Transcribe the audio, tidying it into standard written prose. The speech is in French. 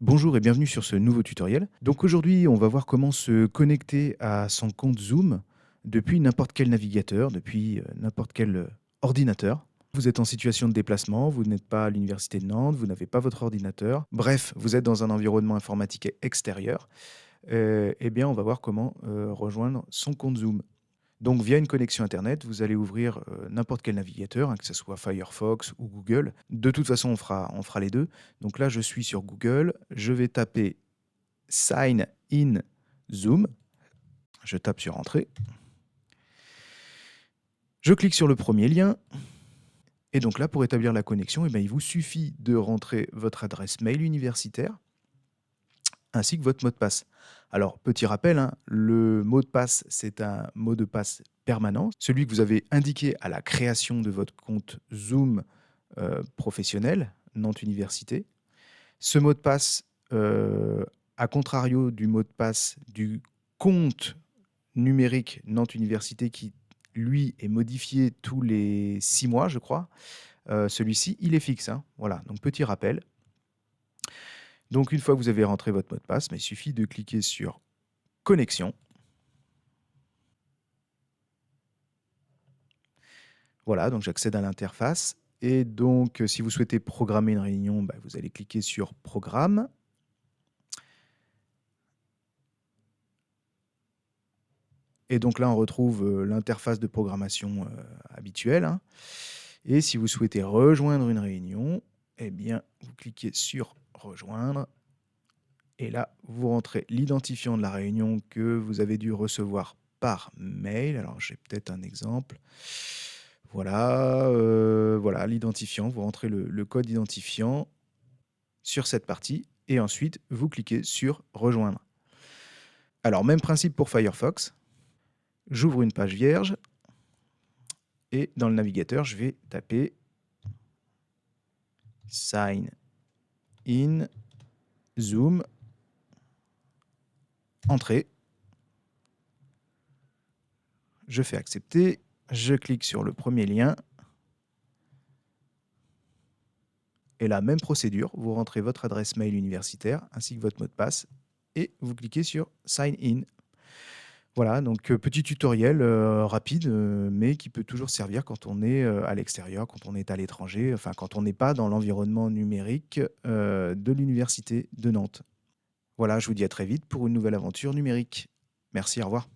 Bonjour et bienvenue sur ce nouveau tutoriel. Donc aujourd'hui, on va voir comment se connecter à son compte Zoom depuis n'importe quel navigateur, depuis n'importe quel ordinateur. Vous êtes en situation de déplacement, vous n'êtes pas à l'université de Nantes, vous n'avez pas votre ordinateur. Bref, vous êtes dans un environnement informatique extérieur. Eh bien, on va voir comment rejoindre son compte Zoom. Donc via une connexion internet, vous allez ouvrir, n'importe quel navigateur, hein, que ce soit Firefox ou Google. De toute façon, on fera les 2. Donc là, je suis sur Google, je vais taper Sign in Zoom. Je tape sur Entrée. Je clique sur le premier lien et donc là, pour établir la connexion, eh ben, il vous suffit de rentrer votre adresse mail universitaire ainsi que votre mot de passe. Alors, petit rappel, hein, le mot de passe, c'est un mot de passe permanent, celui que vous avez indiqué à la création de votre compte Zoom professionnel, Nantes Université. Ce mot de passe, à contrario du mot de passe du compte numérique Nantes Université qui, lui, est modifié tous les 6 mois, je crois, celui-ci, il est fixe, hein. Voilà, donc petit rappel. Donc une fois que vous avez rentré votre mot de passe, il suffit de cliquer sur connexion. Voilà, donc j'accède à l'interface et donc si vous souhaitez programmer une réunion, vous allez cliquer sur programme. Et donc là, on retrouve, l'interface de programmation, habituelle, hein. Et si vous souhaitez rejoindre une réunion, eh bien, vous cliquez sur rejoindre et là, vous rentrez l'identifiant de la réunion que vous avez dû recevoir par mail. Alors, j'ai peut-être un exemple. Voilà, voilà l'identifiant. Vous rentrez le code identifiant sur cette partie et ensuite vous cliquez sur rejoindre. Alors, même principe pour Firefox. J'ouvre une page vierge et dans le navigateur, je vais taper Sign in Zoom, entrée. Je fais accepter, je clique sur le premier lien. Et là, même procédure, vous rentrez votre adresse mail universitaire ainsi que votre mot de passe et vous cliquez sur Sign in. Voilà, donc petit tutoriel rapide, mais qui peut toujours servir quand on est à l'extérieur, quand on est à l'étranger, enfin quand on n'est pas dans l'environnement numérique de l'université de Nantes. Voilà, je vous dis à très vite pour une nouvelle aventure numérique. Merci, au revoir.